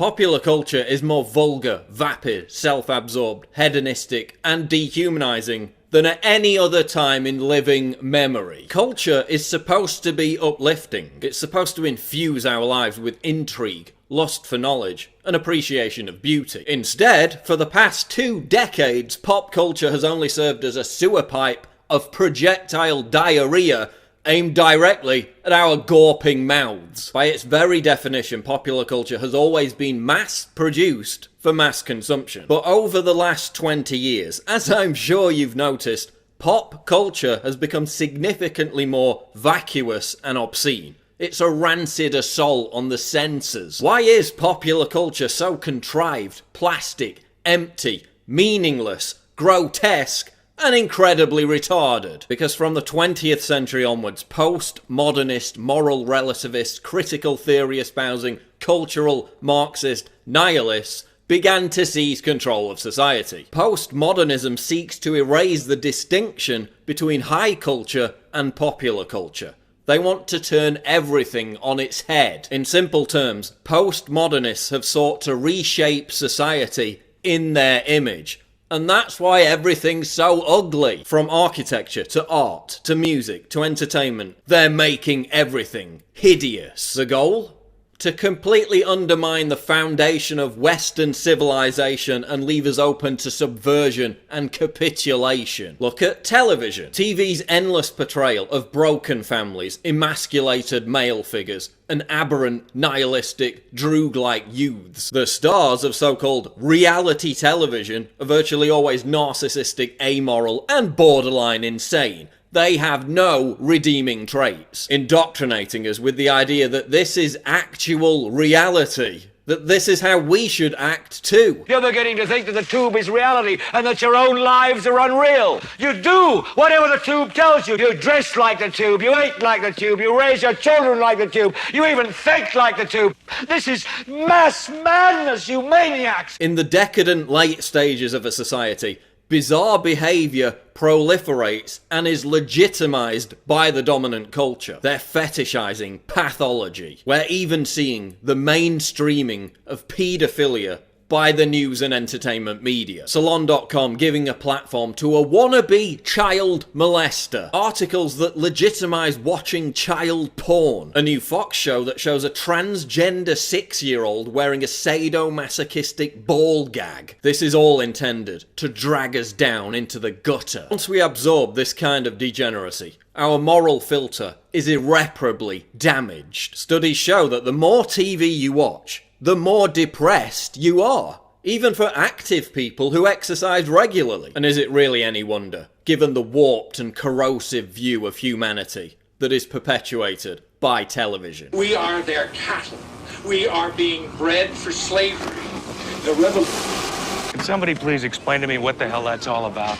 Popular culture is more vulgar, vapid, self-absorbed, hedonistic, and dehumanizing than at any other time in living memory. Culture is supposed to be uplifting. It's supposed to infuse our lives with intrigue, lust for knowledge, and appreciation of beauty. Instead, for the past 2 decades, pop culture has only served as a sewer pipe of projectile diarrhea aimed directly at our gawping mouths. By its very definition, popular culture has always been mass-produced for mass consumption. But over the last 20 years, as I'm sure you've noticed, pop culture has become significantly more vacuous and obscene. It's a rancid assault on the senses. Why is popular culture so contrived, plastic, empty, meaningless, grotesque, and incredibly retarded? Because from the 20th century onwards, post-modernist, moral relativist, critical theory espousing, cultural, Marxist, nihilists began to seize control of society. Postmodernism seeks to erase the distinction between high culture and popular culture. They want to turn everything on its head. In simple terms, postmodernists have sought to reshape society in their image. And that's why everything's so ugly. From architecture to art to music to entertainment, they're making everything hideous. The goal? To completely undermine the foundation of Western civilization and leave us open to subversion and capitulation. Look at television. TV's endless portrayal of broken families, emasculated male figures, and aberrant, nihilistic, droog-like youths. The stars of so-called reality television are virtually always narcissistic, amoral, and borderline insane. They have no redeeming traits, indoctrinating us with the idea that this is actual reality, that this is how we should act too. You're beginning to think that the tube is reality and that your own lives are unreal. You do whatever the tube tells you. You dress like the tube, you eat like the tube, you raise your children like the tube, you even think like the tube. This is mass madness, you maniacs! In the decadent late stages of a society, bizarre behaviour proliferates and is legitimised by the dominant culture. They're fetishizing pathology. We're even seeing the mainstreaming of paedophilia by the news and entertainment media. Salon.com giving a platform to a wannabe child molester. Articles that legitimise watching child porn. A new Fox show that shows a transgender 6-year-old wearing a sadomasochistic ball gag. This is all intended to drag us down into the gutter. Once we absorb this kind of degeneracy, our moral filter is irreparably damaged. Studies show that the more TV you watch, the more depressed you are, even for active people who exercise regularly. And is it really any wonder, given the warped and corrosive view of humanity that is perpetuated by television? We are their cattle. We are being bred for slavery. The revolution. Can somebody please explain to me what the hell that's all about?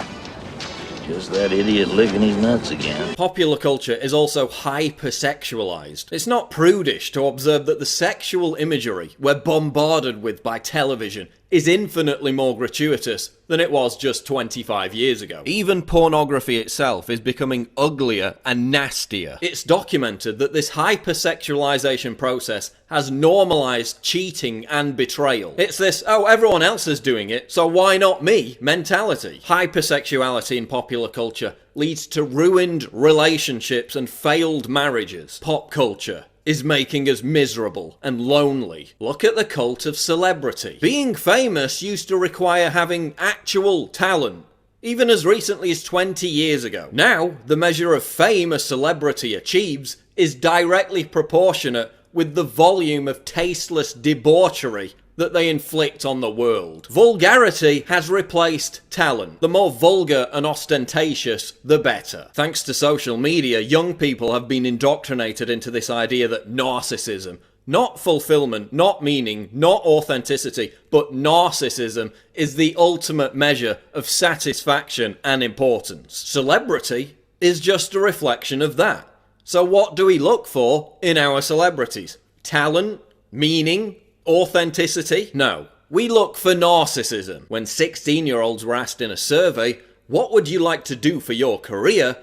Just that idiot licking his nuts again. Popular culture is also hypersexualized. It's not prudish to observe that the sexual imagery we're bombarded with by television is infinitely more gratuitous than it was just 25 years ago. Even pornography itself is becoming uglier and nastier. It's documented that this hypersexualization process has normalized cheating and betrayal. It's this, oh, everyone else is doing it, so why not me mentality. Hypersexuality in popular culture leads to ruined relationships and failed marriages. Pop culture is making us miserable and lonely. Look at the cult of celebrity. Being famous used to require having actual talent, even as recently as 20 years ago. Now, the measure of fame a celebrity achieves is directly proportionate with the volume of tasteless debauchery that they inflict on the world. Vulgarity has replaced talent. The more vulgar and ostentatious, the better. Thanks to social media, young people have been indoctrinated into this idea that narcissism, not fulfillment, not meaning, not authenticity, but narcissism is the ultimate measure of satisfaction and importance. Celebrity is just a reflection of that. So what do we look for in our celebrities? Talent? Meaning? Authenticity? No. We look for narcissism. When 16-year-olds were asked in a survey, what would you like to do for your career?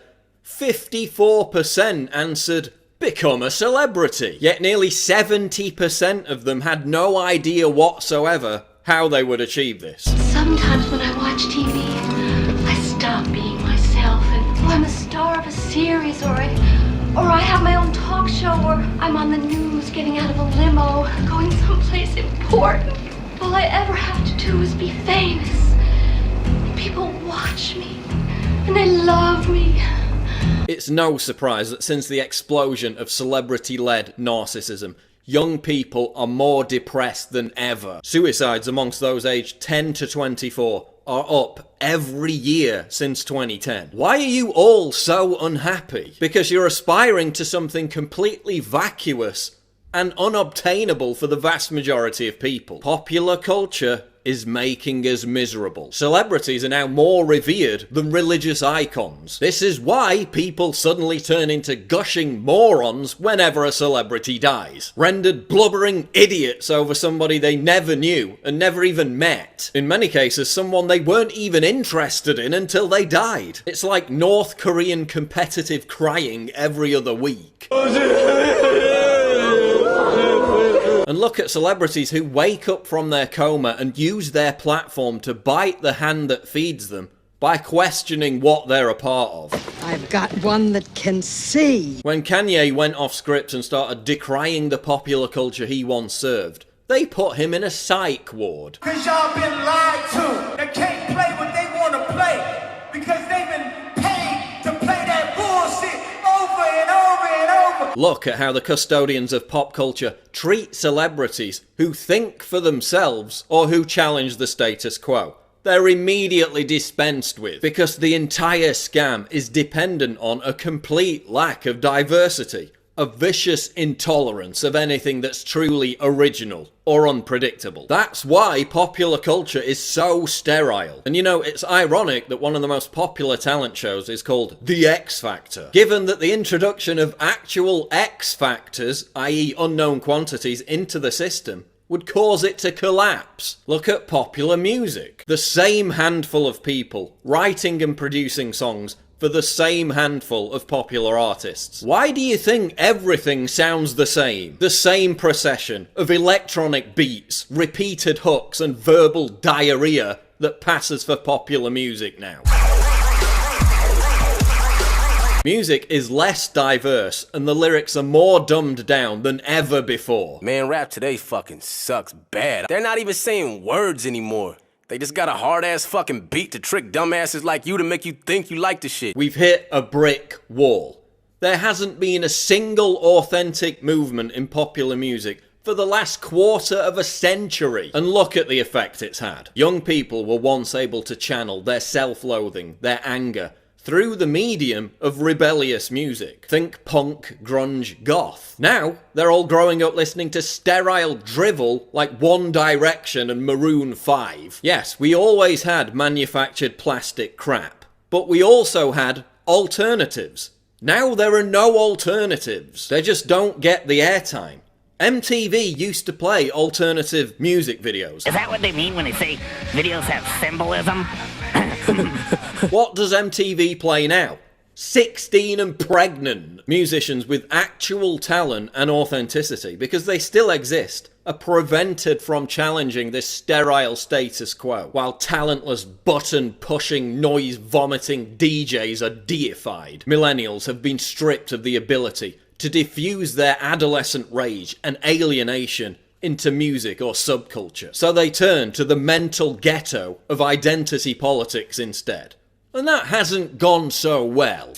54% answered become a celebrity. Yet nearly 70% of them had no idea whatsoever how they would achieve this. Sometimes when I watch TV, I stop being myself and I'm a star of a series or I have my own talk show or I'm on the news getting out of a limo, going someplace important. All I ever have to do is be famous. People watch me and they love me. It's no surprise that since the explosion of celebrity-led narcissism, young people are more depressed than ever. Suicides amongst those aged 10 to 24 are up every year since 2010. Why are you all so unhappy? Because you're aspiring to something completely vacuous and unobtainable for the vast majority of people. Popular culture is making us miserable. Celebrities are now more revered than religious icons. This is why people suddenly turn into gushing morons whenever a celebrity dies. Rendered blubbering idiots over somebody they never knew and never even met. In many cases, someone they weren't even interested in until they died. It's like North Korean competitive crying every other week. And look at celebrities who wake up from their coma and use their platform to bite the hand that feeds them by questioning what they're a part of. I've got one that can see. When Kanye went off script and started decrying the popular culture he once served, they put him in a psych ward. Cause y'all been lied to. They can't play what they want to play because they've been paid to play that bullshit over and over and over. Look at how the custodians of pop culture treat celebrities who think for themselves or who challenge the status quo. They're immediately dispensed with because the entire scam is dependent on a complete lack of diversity, a vicious intolerance of anything that's truly original or unpredictable. That's why popular culture is so sterile. And you know, it's ironic that one of the most popular talent shows is called The X Factor, given that the introduction of actual X factors, i.e. unknown quantities, into the system would cause it to collapse. Look at popular music. The same handful of people writing and producing songs for the same handful of popular artists. Why do you think everything sounds the same? The same procession of electronic beats, repeated hooks, and verbal diarrhea that passes for popular music now. Music is less diverse, and the lyrics are more dumbed down than ever before. Man, rap today fucking sucks bad. They're not even saying words anymore. They just got a hard-ass fucking beat to trick dumbasses like you to make you think you like the shit. We've hit a brick wall. There hasn't been a single authentic movement in popular music for the last quarter of a century. And look at the effect it's had. Young people were once able to channel their self-loathing, their anger, through the medium of rebellious music. Think punk, grunge, goth. Now, they're all growing up listening to sterile drivel like One Direction and Maroon 5. Yes, we always had manufactured plastic crap, but we also had alternatives. Now there are no alternatives. They just don't get the airtime. MTV used to play alternative music videos. Is that what they mean when they say videos have symbolism? What does MTV play now? 16 and pregnant musicians with actual talent and authenticity, because they still exist, are prevented from challenging this sterile status quo, while talentless button-pushing, noise-vomiting DJs are deified. Millennials have been stripped of the ability to diffuse their adolescent rage and alienation into music or subculture. So they turn to the mental ghetto of identity politics instead. And that hasn't gone so well.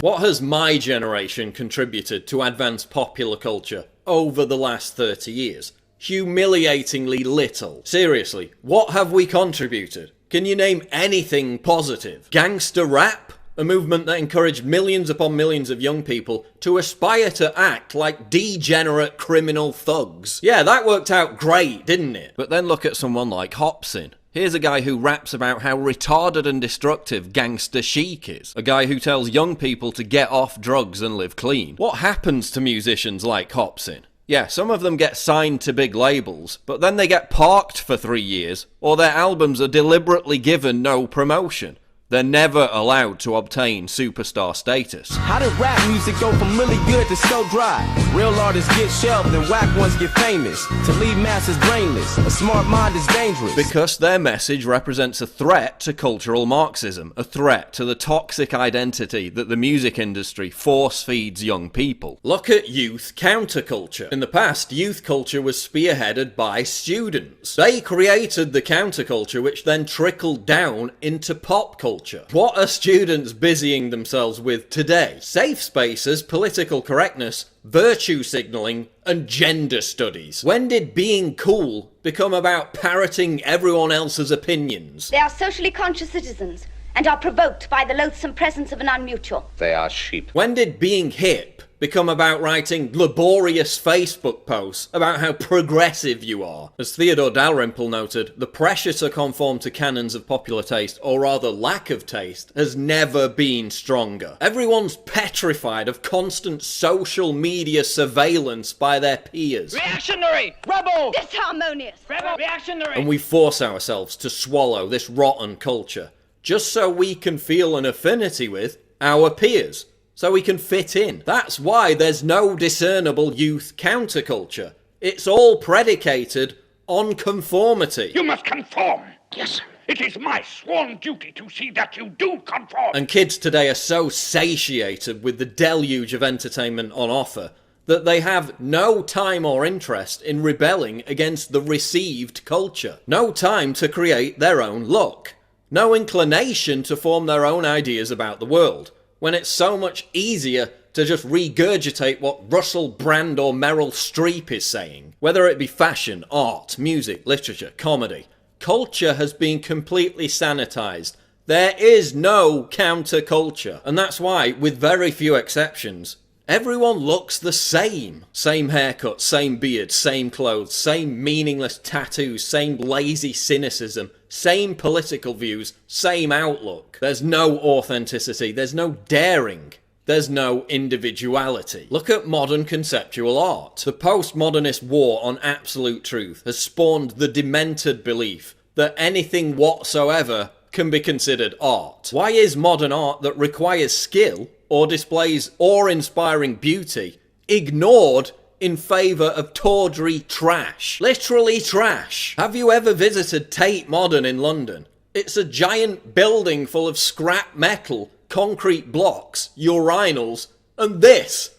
What has my generation contributed to advance popular culture over the last 30 years? Humiliatingly little. Seriously, what have we contributed? Can you name anything positive? Gangster rap? A movement that encouraged millions upon millions of young people to aspire to act like degenerate criminal thugs. Yeah, that worked out great, didn't it? But then look at someone like Hopsin. Here's a guy who raps about how retarded and destructive Gangster Chic is. A guy who tells young people to get off drugs and live clean. What happens to musicians like Hopsin? Yeah, some of them get signed to big labels, but then they get parked for 3 years, or their albums are deliberately given no promotion. They're never allowed to obtain superstar status. How did rap music go from really good to so dry? Real artists get shelved and whack ones get famous. To leave masses brainless, a smart mind is dangerous. Because their message represents a threat to cultural Marxism, a threat to the toxic identity that the music industry force feeds young people. Look at youth counterculture. In the past, youth culture was spearheaded by students. They created the counterculture which then trickled down into pop culture. What are students busying themselves with today? Safe spaces, political correctness, virtue signalling, and gender studies. When did being cool become about parroting everyone else's opinions? They are socially conscious citizens and are provoked by the loathsome presence of an unmutual. They are sheep. When did being hip become about writing laborious Facebook posts about how progressive you are? As Theodore Dalrymple noted, the pressure to conform to canons of popular taste, or rather lack of taste, has never been stronger. Everyone's petrified of constant social media surveillance by their peers. Reactionary! Rebel! Disharmonious! Rebel! Reactionary! And we force ourselves to swallow this rotten culture, just so we can feel an affinity with our peers. So we can fit in. That's why there's no discernible youth counterculture. It's all predicated on conformity. You must conform. Yes, sir. It is my sworn duty to see that you do conform. And kids today are so satiated with the deluge of entertainment on offer that they have no time or interest in rebelling against the received culture. No time to create their own look. No inclination to form their own ideas about the world, when it's so much easier to just regurgitate what Russell Brand or Meryl Streep is saying. Whether it be fashion, art, music, literature, comedy, culture has been completely sanitized. There is no counterculture. And that's why, with very few exceptions, everyone looks the same. Same haircut, same beard, same clothes, same meaningless tattoos, same lazy cynicism, same political views, same outlook. There's no authenticity, there's no daring, there's no individuality. Look at modern conceptual art. The postmodernist war on absolute truth has spawned the demented belief that anything whatsoever can be considered art. Why is modern art that requires skill or displays awe-inspiring beauty ignored in favour of tawdry trash? Literally trash. Have you ever visited Tate Modern in London? It's a giant building full of scrap metal, concrete blocks, urinals, and this,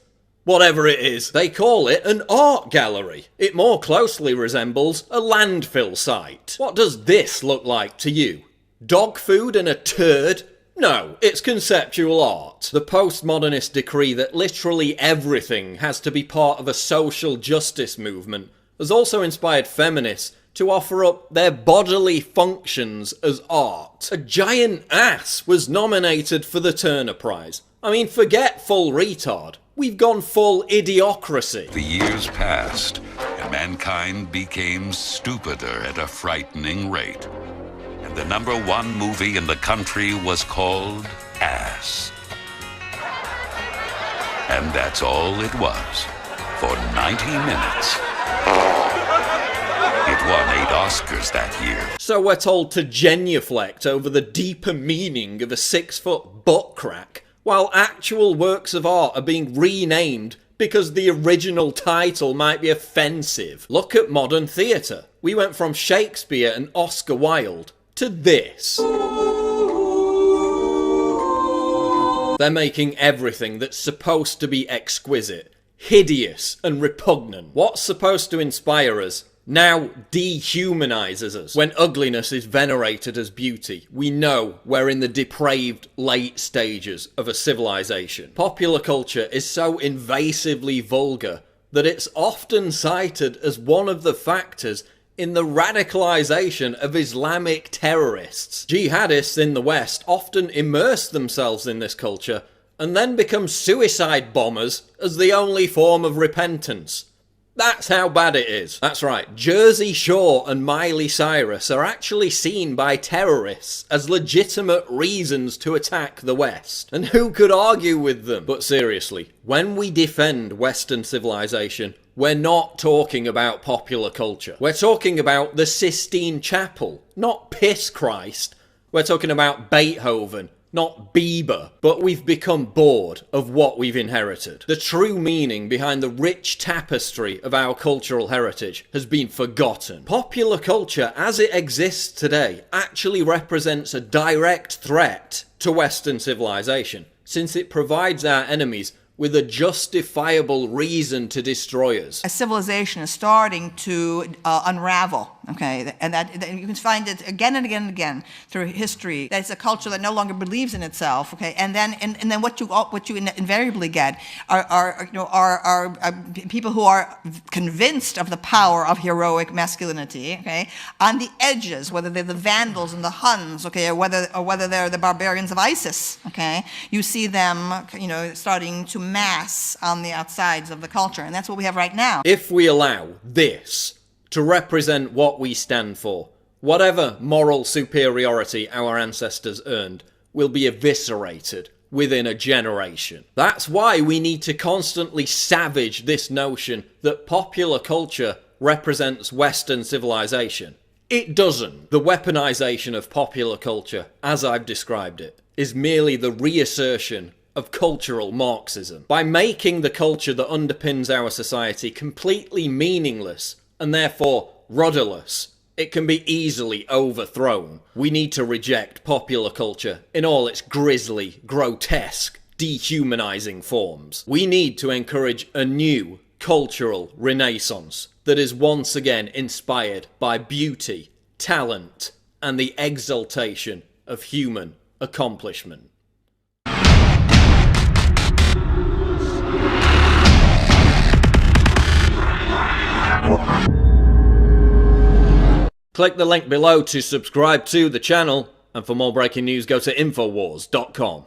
whatever it is. They call it an art gallery. It more closely resembles a landfill site. What does this look like to you? Dog food and a turd? No, it's conceptual art. The postmodernists decree that literally everything has to be part of a social justice movement has also inspired feminists to offer up their bodily functions as art. A giant ass was nominated for the Turner Prize. I mean, forget full retard. We've gone full idiocracy. The years passed, and mankind became stupider at a frightening rate. And the #1 movie in the country was called Ass. And that's all it was for 90 minutes. It won 8 Oscars that year. So we're told to genuflect over the deeper meaning of a 6-foot butt crack, while actual works of art are being renamed because the original title might be offensive. Look at modern theatre. We went from Shakespeare and Oscar Wilde to this. They're making everything that's supposed to be exquisite hideous and repugnant. What's supposed to inspire us now dehumanizes us. When ugliness is venerated as beauty, we know we're in the depraved late stages of a civilization. Popular culture is so invasively vulgar that it's often cited as one of the factors in the radicalization of Islamic terrorists. Jihadists in the West often immerse themselves in this culture and then become suicide bombers as the only form of repentance. That's how bad it is. That's right, Jersey Shore and Miley Cyrus are actually seen by terrorists as legitimate reasons to attack the West. And who could argue with them? But seriously, when we defend Western civilization, we're not talking about popular culture. We're talking about the Sistine Chapel, not Piss Christ, We're talking about Beethoven, not Bieber. But we've become bored of what we've inherited. The true meaning behind the rich tapestry of our cultural heritage has been forgotten. Popular culture as it exists today actually represents a direct threat to Western civilization, since it provides our enemies with a justifiable reason to destroy us. A civilization is starting to unravel, okay? And that you can find it again and again and again through history. That it's a culture that no longer believes in itself, okay? And then what you invariably get are people who are convinced of the power of heroic masculinity, okay? On the edges, whether they're the Vandals and the Huns, okay, or whether they're the barbarians of ISIS, okay? You see them, starting to mass on the outsides of the culture, and that's what we have right now. If we allow this to represent what we stand for, whatever moral superiority our ancestors earned will be eviscerated within a generation. That's why we need to constantly savage this notion that popular culture represents Western civilization. It doesn't. The weaponization of popular culture, as I've described it, is merely the reassertion of cultural Marxism. By making the culture that underpins our society completely meaningless and therefore rudderless, it can be easily overthrown. We need to reject popular culture in all its grisly, grotesque, dehumanizing forms. We need to encourage a new cultural renaissance that is once again inspired by beauty, talent, and the exaltation of human accomplishment. Click the link below to subscribe to the channel, and for more breaking news go to Infowars.com.